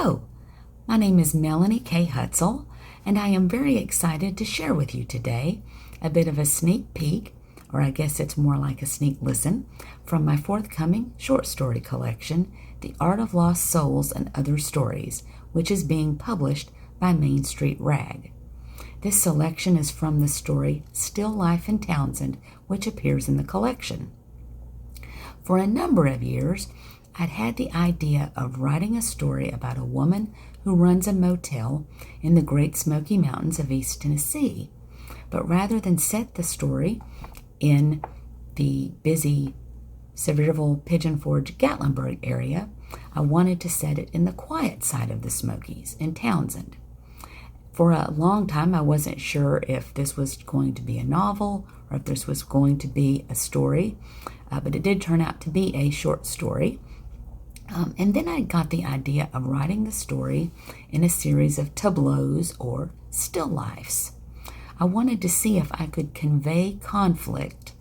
Hello, my name is Melanie K. Hutsell, and I am very excited to share with you today a bit of a sneak peek, or I guess it's more like a sneak listen, from my forthcoming short story collection, The Art of Lost Souls and Other Stories, which is being published by Main Street Rag. This selection is from the story Still Life in Townsend, which appears in the collection. For a number of years, I'd had the idea of writing a story about a woman who runs a motel in the Great Smoky Mountains of East Tennessee. But rather than set the story in the busy Sevierville, Pigeon Forge, Gatlinburg area, I wanted to set it in the quiet side of the Smokies, in Townsend. For a long time, I wasn't sure if this was going to be a novel or if this was going to be a story, but it did turn out to be a short story. And then I got the idea of writing the story in a series of tableaus or still lifes. I wanted to see if I could convey conflict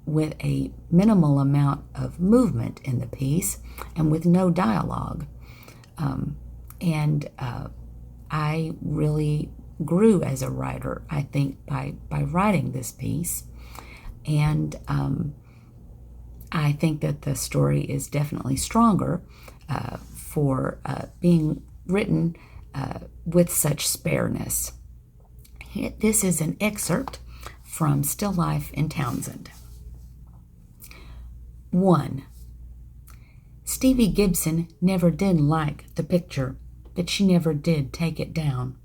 with a minimal amount of movement in the piece and with no dialogue. I really grew as a writer, I think, by writing this piece. And I think that the story is definitely stronger for being written with such spareness. This is an excerpt from Still Life in Townsend. 1. Stevie Gibson never did like the picture, but she never did take it down.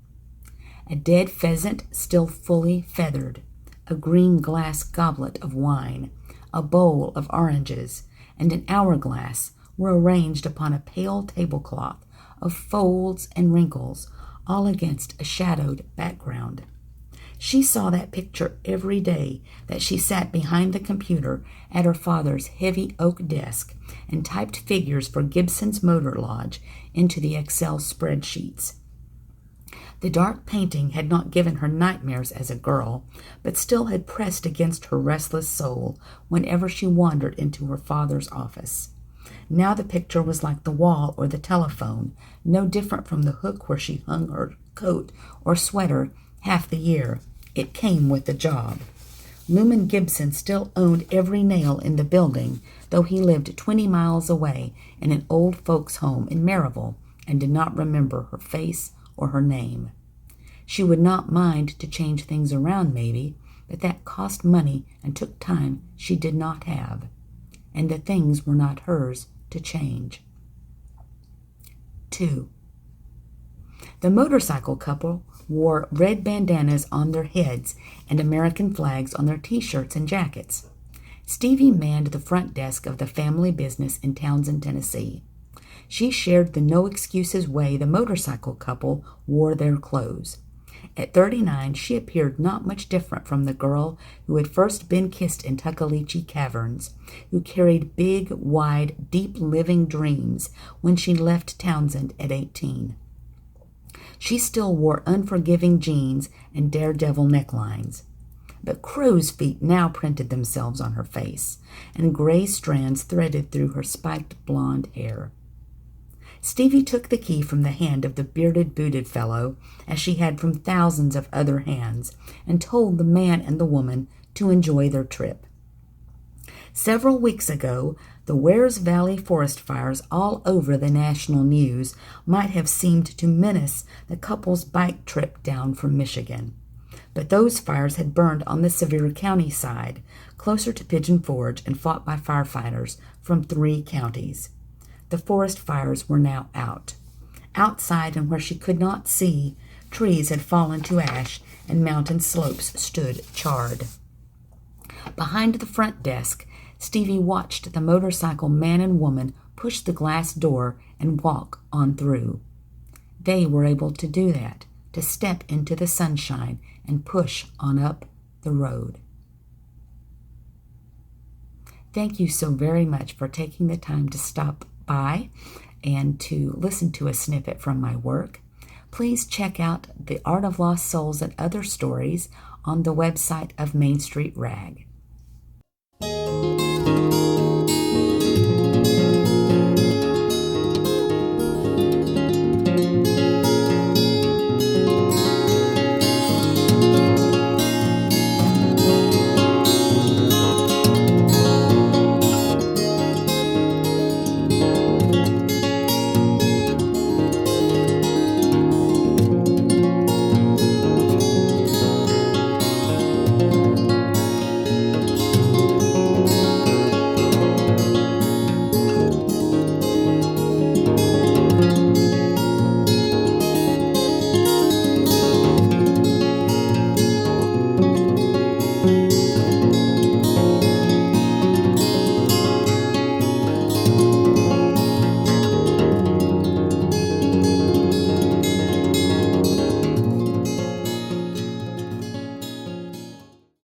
A dead pheasant still fully feathered, a green glass goblet of wine, a bowl of oranges, and an hourglass were arranged upon a pale tablecloth of folds and wrinkles, all against a shadowed background. She saw that picture every day that she sat behind the computer at her father's heavy oak desk and typed figures for Gibson's Motor Lodge into the Excel spreadsheets. The dark painting had not given her nightmares as a girl, but still had pressed against her restless soul whenever she wandered into her father's office. Now the picture was like the wall or the telephone, no different from the hook where she hung her coat or sweater half the year. It came with the job. Luman Gibson still owned every nail in the building, though he lived 20 miles away in an old folks' home in Maryville and did not remember her face or her name. She would not mind to change things around, maybe, but that cost money and took time she did not have, and the things were not hers to change. 2. The motorcycle couple wore red bandanas on their heads and American flags on their t-shirts and jackets. Stevie manned the front desk of the family business in Townsend, Tennessee. She shared the no-excuses way the motorcycle couple wore their clothes. At 39, she appeared not much different from the girl who had first been kissed in Tuckaleechee Caverns, who carried big, wide, deep living dreams when she left Townsend at 18. She still wore unforgiving jeans and daredevil necklines. But crow's feet now printed themselves on her face, and gray strands threaded through her spiked blonde hair. Stevie took the key from the hand of the bearded, booted fellow, as she had from thousands of other hands, and told the man and the woman to enjoy their trip. Several weeks ago, the Wares Valley forest fires all over the national news might have seemed to menace the couple's bike trip down from Michigan. But those fires had burned on the Sevier County side, closer to Pigeon Forge, and fought by firefighters from 3 counties. The forest fires were now out. Outside, and where she could not see, trees had fallen to ash and mountain slopes stood charred. Behind the front desk, Stevie watched the motorcycle man and woman push the glass door and walk on through. They were able to do that, to step into the sunshine and push on up the road. Thank you so very much for taking the time to stop by and to listen to a snippet from my work. Please check out The Art of Lost Souls and Other Stories on the website of Main Street Rag.